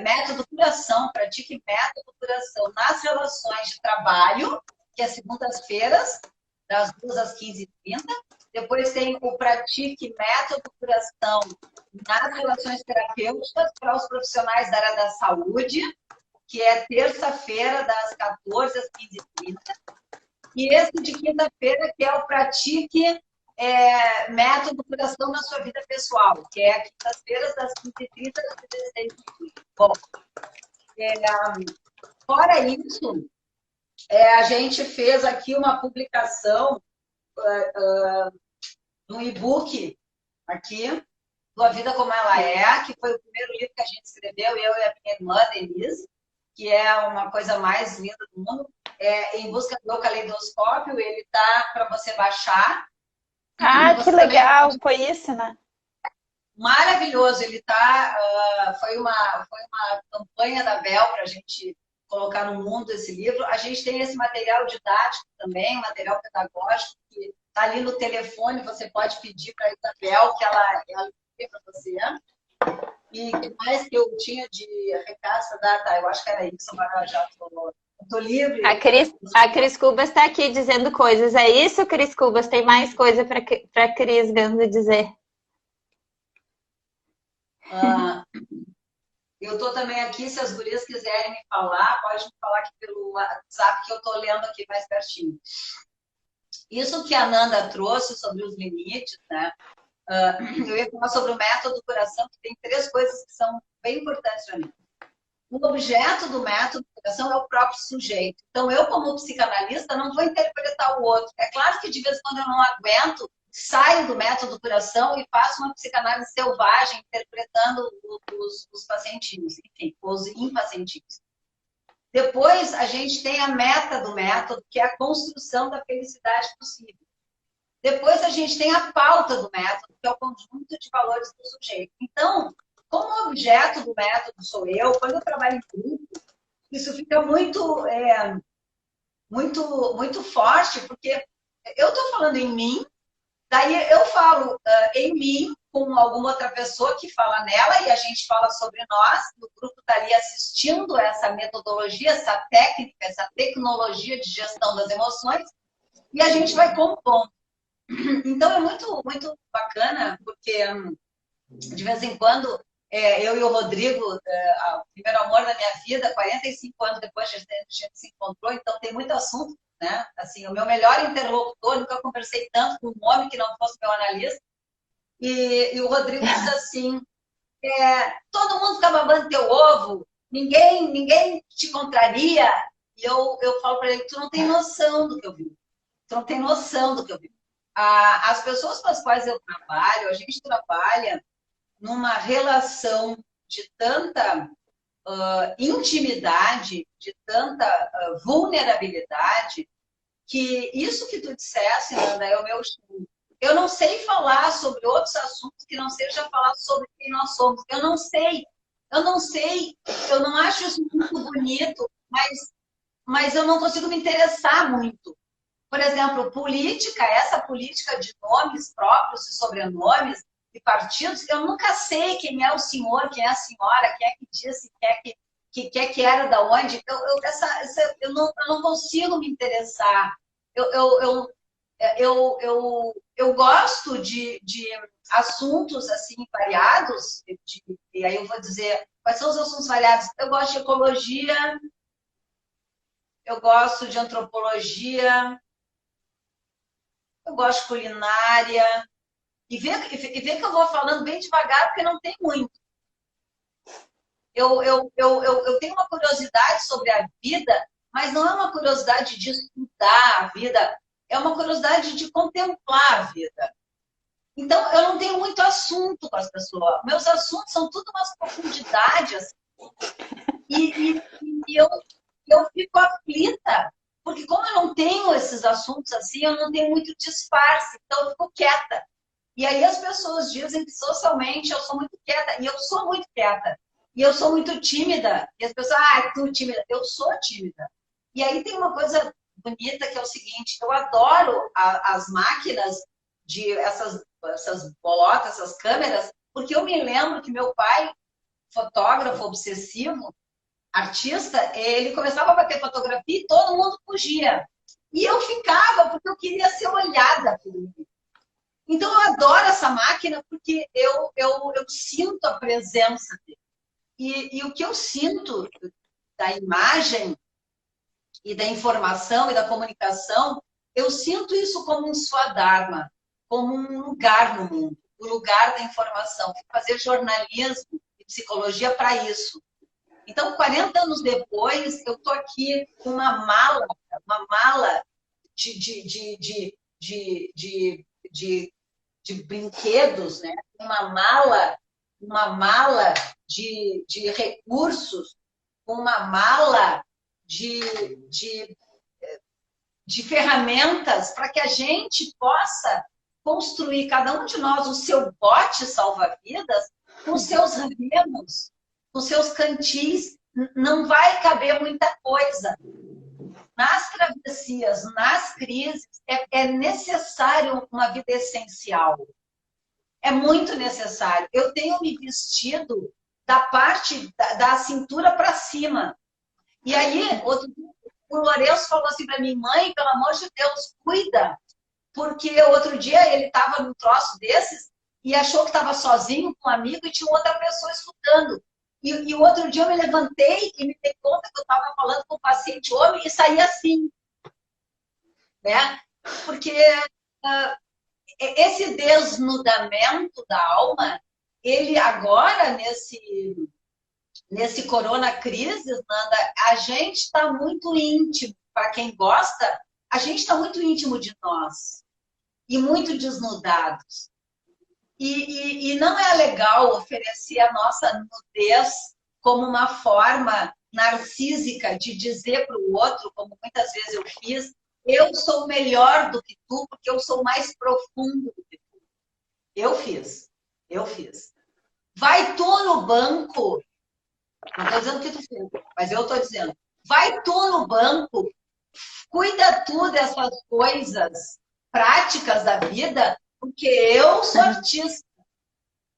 A: método curação, pratique método curação nas relações de trabalho, que é segundas-feiras, das 2 às 15h30. Depois tem o pratique método curação nas relações terapêuticas para os profissionais da área da saúde, que é terça-feira, das 14 às 15h30. E esse de quinta-feira, que é o pratique método curação na sua vida pessoal, que é quintas-feiras, das 15h30 às 16h30. Bom, fora isso, a gente fez aqui uma publicação no e-book aqui, do A Vida Como Ela É, que foi o primeiro livro que a gente escreveu, eu e a minha irmã, Denise, que é uma coisa mais linda do mundo. Em busca do caleidoscópio, ele está para você baixar.
B: Ah, que
A: Você
B: legal,
A: também...
B: foi isso, né?
A: Maravilhoso, ele tá. Foi uma campanha da Bel para a gente colocar no mundo esse livro. A gente tem esse material didático também, material pedagógico, que está ali no telefone, você pode pedir para a Isabel que ela lê para você. E o que mais que eu tinha de recado para dar? Tá, eu acho que era isso, agora já estou livre.
B: A Cris Cubas está aqui dizendo coisas. É isso, Cris Cubas? Tem mais coisa para Cris Ganda dizer?
A: Eu estou também aqui, se as gurias quiserem me falar, pode me falar aqui pelo WhatsApp, que eu estou lendo aqui mais pertinho. Isso que a Nanda trouxe sobre os limites, né? Eu ia falar sobre o método curação, que tem 3 coisas que são bem importantes para mim. O objeto do método de curação é o próprio sujeito. Então, eu, como psicanalista, não vou interpretar o outro. É claro que, de vez em quando, eu não aguento, saio do método de curação e faço uma psicanálise selvagem, interpretando os pacientinhos, enfim, os impacientinhos. Depois, a gente tem a meta do método, que é a construção da felicidade possível. Depois, a gente tem a pauta do método, que é o conjunto de valores do sujeito. Então, como o objeto do método sou eu, quando eu trabalho em grupo, isso fica muito forte, porque eu estou falando em mim, daí eu falo em mim com alguma outra pessoa que fala nela e a gente fala sobre nós. O grupo está ali assistindo essa metodologia, essa técnica, essa tecnologia de gestão das emoções e a gente vai compondo. Então é muito bacana, porque de vez em quando eu e o Rodrigo, o primeiro amor da minha vida, 45 anos depois a gente se encontrou, então tem muito assunto, né? Assim, o meu melhor interlocutor, nunca conversei tanto com um homem que não fosse meu analista, e o Rodrigo diz assim, todo mundo fica babando teu ovo, ninguém te contraria, e eu falo para ele, tu não tem noção do que eu vi, tu não tem noção do que eu vi. As pessoas com as quais eu trabalho, a gente trabalha numa relação de tanta intimidade, de tanta vulnerabilidade, que isso que tu dissesse, Nanda, é o meu estudo. Eu não sei falar sobre outros assuntos que não seja falar sobre quem nós somos. Eu não sei, eu não acho isso muito bonito, mas eu não consigo me interessar muito. Por exemplo, política, essa política de nomes próprios e sobrenomes e partidos, eu nunca sei quem é o senhor, quem é a senhora, quem é que disse, quem é que era da onde. Eu não consigo me interessar. Eu gosto de assuntos assim variados, e aí eu vou dizer quais são os assuntos variados. Eu gosto de ecologia, eu gosto de antropologia, eu gosto de culinária. E vê que eu vou falando bem devagar, porque não tem muito. Eu tenho uma curiosidade sobre a vida, mas não é uma curiosidade de estudar a vida, é uma curiosidade de contemplar a vida. Então, eu não tenho muito assunto com as pessoas. Meus assuntos são tudo umas profundidades. E eu fico aflita, porque como eu não tenho esses assuntos assim, eu não tenho muito disfarce, então eu fico quieta. E aí as pessoas dizem que socialmente eu sou muito quieta, e eu sou muito quieta. E eu sou muito tímida. E as pessoas, tu tímida. Eu sou tímida. E aí tem uma coisa bonita que é o seguinte, eu adoro as máquinas de essas bolotas, essas câmeras, porque eu me lembro que meu pai, fotógrafo obsessivo, artista, ele começava a bater fotografia e todo mundo fugia. E eu ficava porque eu queria ser olhada por ele. Então eu adoro essa máquina porque eu sinto a presença dele. E o que eu sinto da imagem e da informação e da comunicação, eu sinto isso como um swadharma, como um lugar no mundo, o lugar da informação. Fazer jornalismo e psicologia para isso. Então, 40 anos depois, eu estou aqui com uma mala de brinquedos, né? Uma mala de recursos, uma mala de ferramentas para que a gente possa construir, cada um de nós, o seu bote salva-vidas com os seus remos, com os seus cantis. Não vai caber muita coisa. Nas travessias, nas crises, é necessário uma vida essencial. É muito necessário. Eu tenho me vestido da parte da cintura para cima. E aí, o Lourenço falou assim para mim, mãe, pelo amor de Deus, cuida. Porque outro dia ele estava num troço desses e achou que estava sozinho com um amigo e tinha outra pessoa escutando. E o outro dia eu me levantei e me dei conta que eu estava falando com um paciente homem e saí assim. Né? Porque esse desnudamento da alma, ele agora, nesse corona crise, Nanda, a gente está muito íntimo. Para quem gosta, a gente está muito íntimo de nós. E muito desnudados. E não é legal oferecer a nossa nudez como uma forma narcísica de dizer para o outro, como muitas vezes eu fiz, eu sou melhor do que tu, porque eu sou mais profundo do que tu. Eu fiz. Vai tu no banco Não estou dizendo que tu fez, mas eu estou dizendo, vai tu no banco, cuida tu dessas coisas práticas da vida, porque eu sou artista,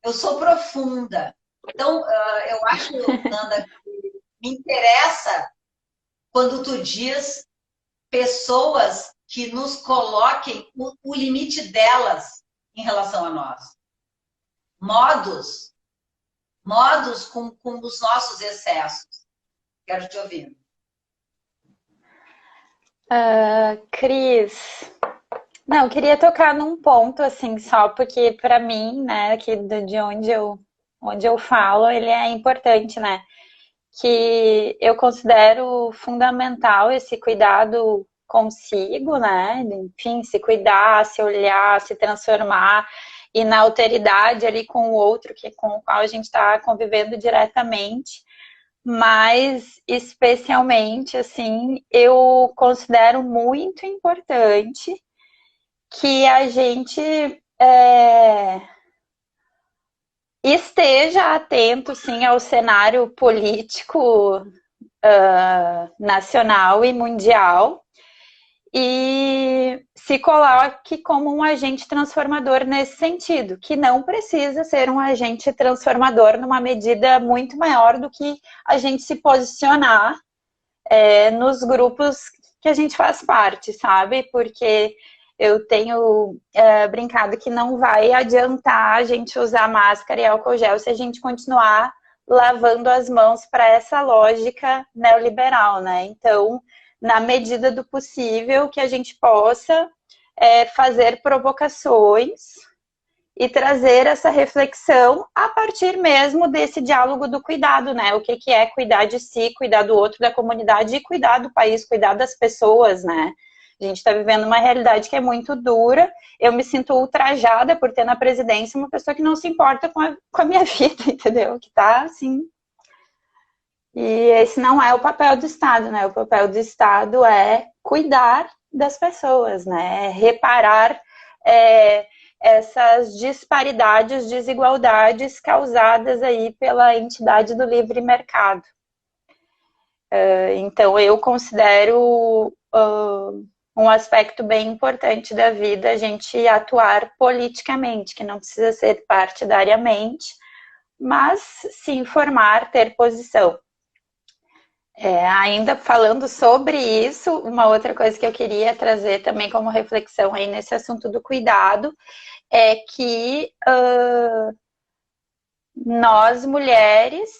A: eu sou profunda. Então, eu acho, Nanda, que me interessa quando tu diz pessoas que nos coloquem o limite delas em relação a nós. Modos com os nossos excessos. Quero te ouvir.
B: Cris, não, eu queria tocar num ponto, assim, só porque para mim, né, aqui de onde eu falo, ele é importante, né? Que eu considero fundamental esse cuidado consigo, né? Enfim, se cuidar, se olhar, se transformar e na alteridade ali com o outro, que com o qual a gente está convivendo diretamente. Mas especialmente assim, eu considero muito importante que a gente esteja atento, sim, ao cenário político nacional e mundial e se coloque como um agente transformador nesse sentido, que não precisa ser um agente transformador numa medida muito maior do que a gente se posicionar nos grupos que a gente faz parte, sabe? Porque eu tenho brincado que não vai adiantar a gente usar máscara e álcool gel se a gente continuar lavando as mãos para essa lógica neoliberal, né? Então, na medida do possível, que a gente possa fazer provocações e trazer essa reflexão a partir mesmo desse diálogo do cuidado, né? O que é cuidar de si, cuidar do outro, da comunidade e cuidar do país, cuidar das pessoas, né? A gente está vivendo uma realidade que é muito dura. Eu me sinto ultrajada por ter na presidência uma pessoa que não se importa com a minha vida, entendeu? Que tá assim. E esse não é o papel do Estado, né? O papel do Estado é cuidar das pessoas, né? É reparar essas disparidades, desigualdades causadas aí pela entidade do livre mercado. Então, eu considero um aspecto bem importante da vida a gente atuar politicamente, que não precisa ser partidariamente, mas se informar, ter posição. Ainda falando sobre isso, uma outra coisa que eu queria trazer também como reflexão aí nesse assunto do cuidado é que nós mulheres,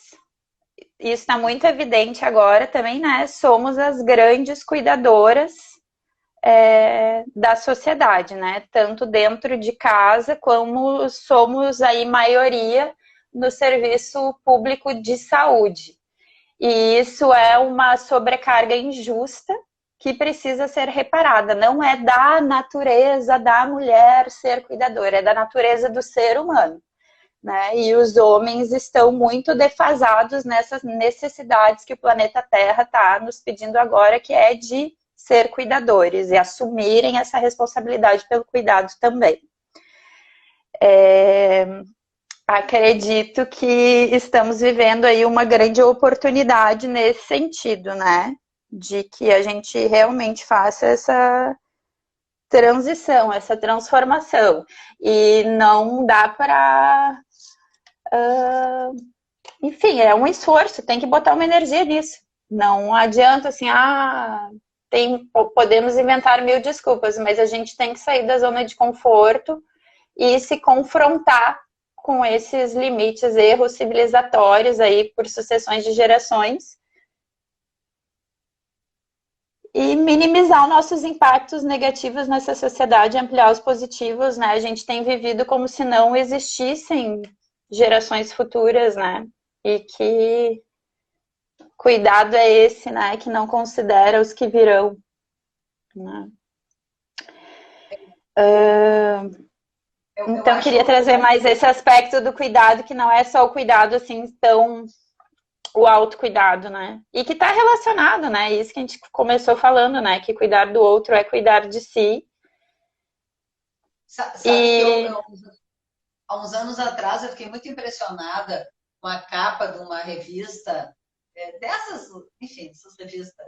B: isso está muito evidente agora também, né? Somos as grandes cuidadoras da sociedade, né? Tanto dentro de casa como somos aí maioria no serviço público de saúde. E isso é uma sobrecarga injusta que precisa ser reparada. Não é da natureza da mulher ser cuidadora, é da natureza do ser humano. Né? E os homens estão muito defasados nessas necessidades que o planeta Terra está nos pedindo agora, que é de ser cuidadores e assumirem essa responsabilidade pelo cuidado também. Acredito que estamos vivendo aí uma grande oportunidade nesse sentido, né? De que a gente realmente faça essa transição, essa transformação. E não dá para... enfim, é um esforço, tem que botar uma energia nisso. Não adianta assim, podemos inventar 1000 desculpas, mas a gente tem que sair da zona de conforto e se confrontar com esses limites, erros civilizatórios aí por sucessões de gerações e minimizar os nossos impactos negativos nessa sociedade, ampliar os positivos, né? A gente tem vivido como se não existissem gerações futuras, né? E que cuidado é esse, né? Que não considera os que virão, né? Então, eu queria trazer mais esse aspecto do cuidado, que não é só o cuidado, assim, tão... o autocuidado, né? E que está relacionado, né? Isso que a gente começou falando, né? Que cuidar do outro é cuidar de si.
A: Sabe que há uns anos atrás, eu fiquei muito impressionada com a capa de uma revista dessas, enfim, essas revistas.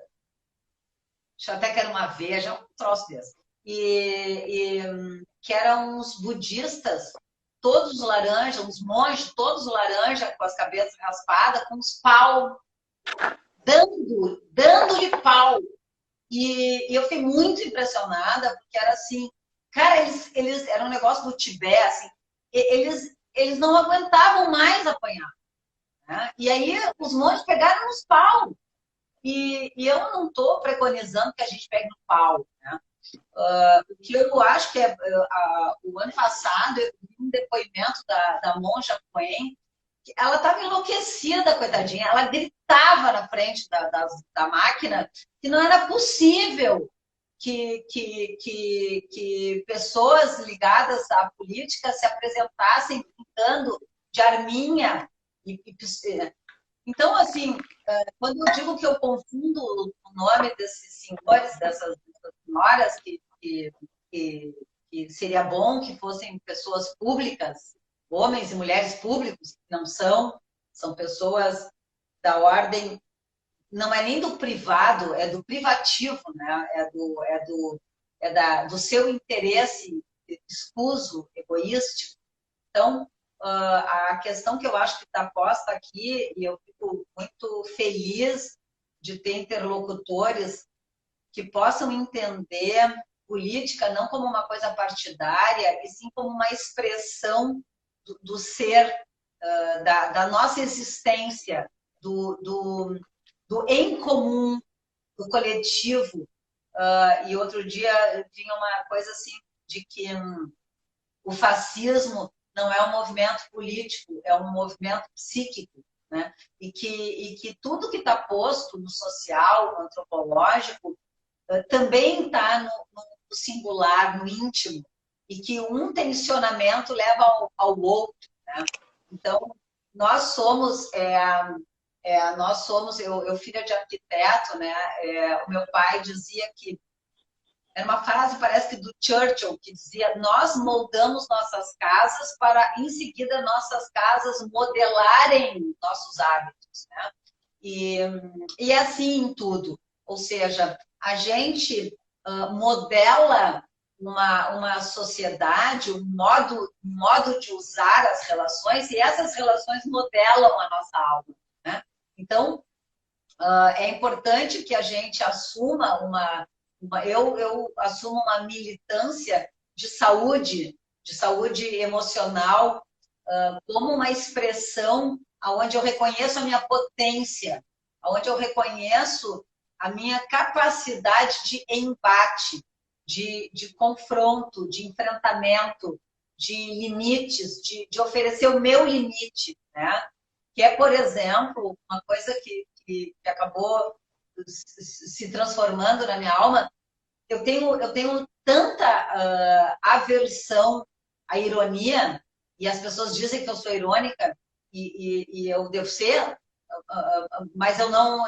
A: Acho até que era uma Veja, um troço desse. Que eram uns budistas, todos laranjas, uns monges, todos laranja, com as cabeças raspadas, com os pau, dando-lhe pau. E eu fiquei muito impressionada, porque era assim, cara, eles era um negócio do Tibete, assim, eles não aguentavam mais apanhar. Né? E aí os monges pegaram nos pau. E eu não estou preconizando que a gente pegue no pau. Né? O que eu acho que o ano passado eu vi um depoimento da monja Quen, que ela estava enlouquecida, coitadinha. Ela gritava na frente da máquina que não era possível que pessoas ligadas à política se apresentassem brincando de arminha. Então, assim, quando eu digo que eu confundo o nome desses senhores, dessas senhoras, que seria bom que fossem pessoas públicas, homens e mulheres públicos, que não são pessoas da ordem, não é nem do privado, é do privativo, né? Do seu interesse escuso, egoístico. Então, a questão que eu acho que está posta aqui, e eu fico muito feliz de ter interlocutores que possam entender política não como uma coisa partidária, e sim como uma expressão do ser, da nossa existência, do em comum, do coletivo. E outro dia vinha uma coisa assim, de que o fascismo não é um movimento político, é um movimento psíquico, né? E que tudo que está posto no social, no antropológico, também está no singular, no íntimo, e que um tensionamento leva ao outro, né? Então, nós somos, eu filha de arquiteto, né? O meu pai dizia que era uma frase, parece que do Churchill, que dizia: nós moldamos nossas casas para, em seguida, nossas casas modelarem nossos hábitos. Né? E assim em tudo. Ou seja, a gente modela uma sociedade, um modo de usar as relações, e essas relações modelam a nossa alma. Né? Então, é importante que a gente assuma eu assumo uma militância de saúde emocional, como uma expressão onde eu reconheço a minha potência, onde eu reconheço a minha capacidade de embate, de confronto, de enfrentamento, de limites, de oferecer o meu limite, né? Que é, por exemplo, uma coisa que acabou se transformando na minha alma. Eu tenho tanta aversão à ironia, e as pessoas dizem que eu sou irônica, e eu devo ser, mas eu não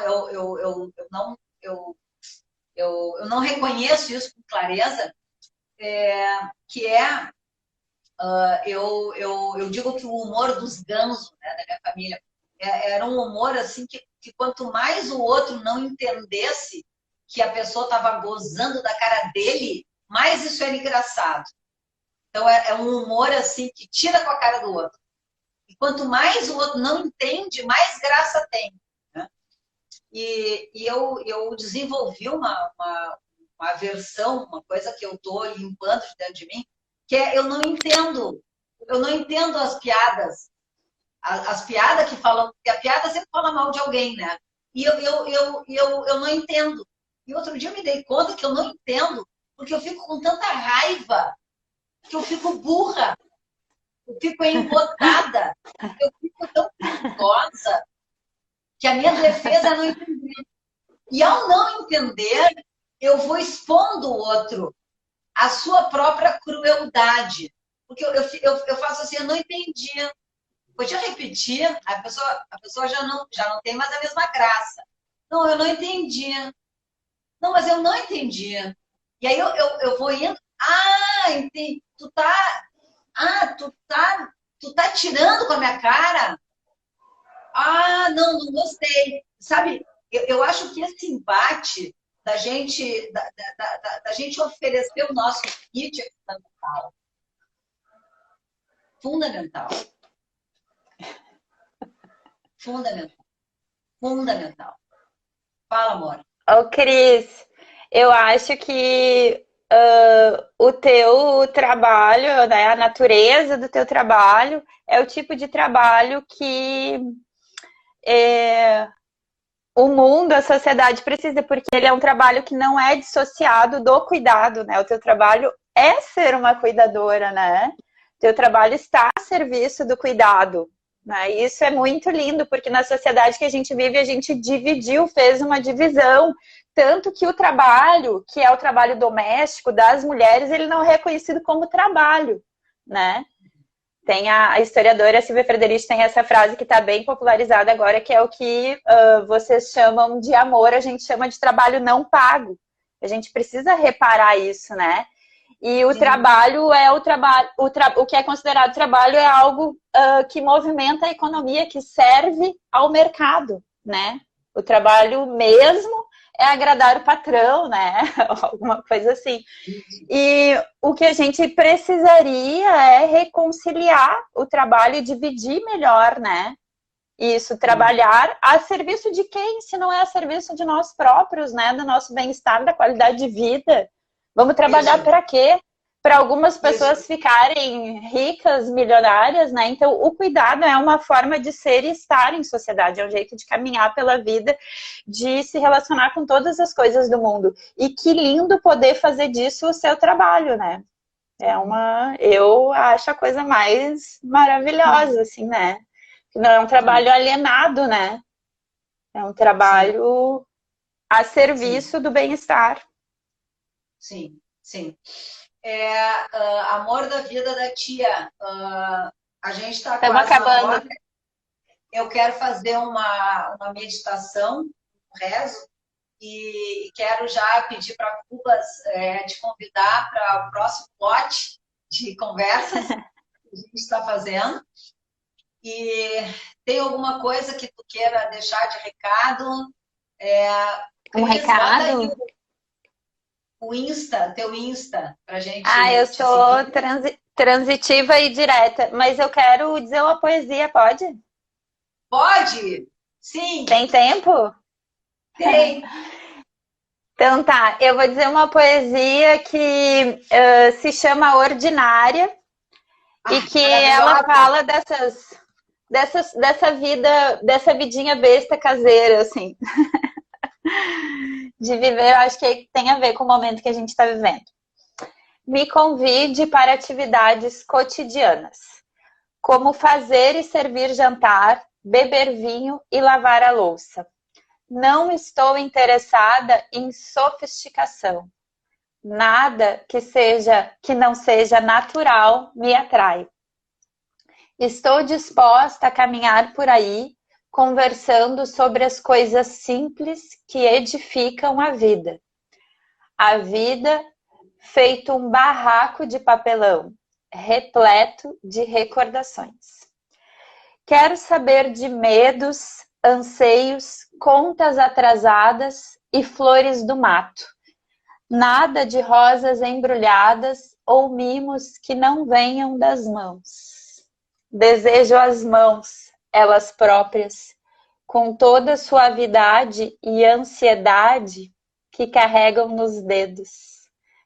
A: reconheço isso com clareza, que eu digo que o humor dos gansos, né, da minha família era um humor assim que quanto mais o outro não entendesse que a pessoa estava gozando da cara dele, mais isso era engraçado. Então é um humor assim que tira com a cara do outro. E quanto mais o outro não entende, mais graça tem. Né? E eu desenvolvi uma aversão, uma coisa que eu estou limpando de dentro de mim, que é eu não entendo as piadas. As piadas que falam, porque a piada sempre fala mal de alguém, né? E eu não entendo. E outro dia eu me dei conta que eu não entendo, porque eu fico com tanta raiva, que eu fico burra, eu fico embotada, eu fico tão perigosa, que a minha defesa é não entender. E ao não entender, eu vou expondo o outro à sua própria crueldade. Porque eu faço assim, eu não entendi. Podia repetir, a pessoa já não tem mais a mesma graça. Não, eu não entendi. Não, mas eu não entendi. E aí eu vou indo. Entendi. Tu tá tirando com a minha cara? Ah, não, não gostei. Sabe, eu acho que esse embate da gente oferecer o nosso kit é fundamental. Fundamental. Fundamental. Fundamental. Fala, amor.
B: Ô, Cris, eu acho que o teu trabalho, né, a natureza do teu trabalho é o tipo de trabalho que é, o mundo, a sociedade precisa, porque ele é um trabalho que não é dissociado do cuidado, né? O teu trabalho é ser uma cuidadora, né? O teu trabalho está a serviço do cuidado, né? E isso é muito lindo, porque na sociedade que a gente vive, a gente dividiu, fez uma divisão, tanto que o trabalho, que é o trabalho doméstico das mulheres, ele não é reconhecido como trabalho, né? Tem a historiadora Silvia Frederici tem essa frase que está bem popularizada agora, que é o que vocês chamam de amor, a gente chama de trabalho não pago. A gente precisa reparar isso, né? E o
A: Sim.
B: trabalho é o que é considerado trabalho é algo que movimenta a economia, que serve ao mercado, né? O trabalho mesmo é agradar o patrão, né? Alguma coisa assim. E o que a gente precisaria é reconciliar o trabalho e dividir melhor, né? Isso, trabalhar a serviço de quem, se não é a serviço de nós próprios, né? Do nosso bem-estar, da qualidade de vida. Vamos trabalhar
A: Isso.
B: para quê? Para algumas
A: Isso.
B: pessoas ficarem ricas, milionárias, né? Então, o cuidado é uma forma de ser e estar em sociedade, é um jeito de caminhar pela vida, de se relacionar com todas as coisas do mundo. E que lindo poder fazer disso o seu trabalho, né? Eu acho a coisa mais maravilhosa, assim, né? Que não é um
A: Sim.
B: trabalho alienado, né? É um
A: Sim.
B: trabalho a
A: Sim.
B: serviço do bem-estar.
A: Sim. Sim. Amor da vida da tia. A gente está
B: Estamos
A: quase na
B: acabando.
A: hora. Eu quero fazer uma meditação, um rezo, e quero já pedir para a Cubas te convidar para o próximo lote de conversas que a gente está fazendo. E tem alguma coisa que tu queira deixar de recado? É,
B: Um
A: Cris, bota aí
B: recado?
A: o Insta, teu Insta, para a
B: Eu
A: gente te seguir.
B: sou transitiva e direta, mas eu quero dizer uma poesia, pode?
A: Pode? Sim,
B: Tem tempo?
A: tem.
B: Então tá, eu vou dizer uma poesia que se chama Ordinária e
A: Ah,
B: que ela
A: maravilhosa.
B: fala dessa vida, dessa vidinha besta caseira, assim, de viver, eu acho que tem a ver com o momento que a gente está vivendo. Me convide para atividades cotidianas, como fazer e servir jantar, beber vinho e lavar a louça. Não estou interessada em sofisticação. Nada que não seja natural me atrai. Estou disposta a caminhar por aí, conversando sobre as coisas simples que edificam a vida. A vida feito um barraco de papelão, repleto de recordações. Quero saber de medos, anseios, contas atrasadas e flores do mato. Nada de rosas embrulhadas ou mimos que não venham das mãos. Desejo as mãos, elas próprias, com toda a suavidade e ansiedade que carregam nos dedos.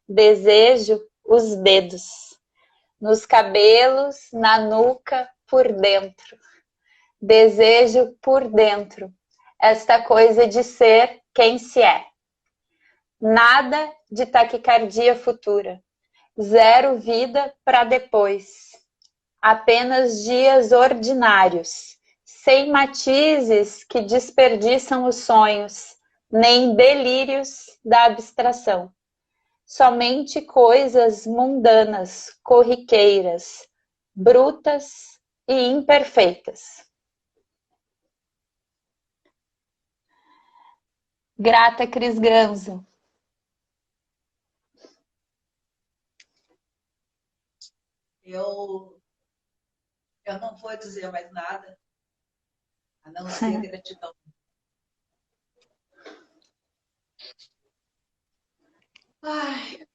B: Desejo os dedos, nos cabelos, na nuca, por dentro. Desejo por dentro esta coisa de ser quem se é. Nada de taquicardia futura. Zero vida para depois. Apenas dias ordinários, sem matizes que desperdiçam os sonhos, nem delírios da abstração. Somente coisas mundanas, corriqueiras, brutas e imperfeitas. Grata, Cris Ganzo.
A: Eu não vou dizer mais nada. a não ser gratidão. Ai.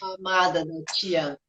A: Amada da tia.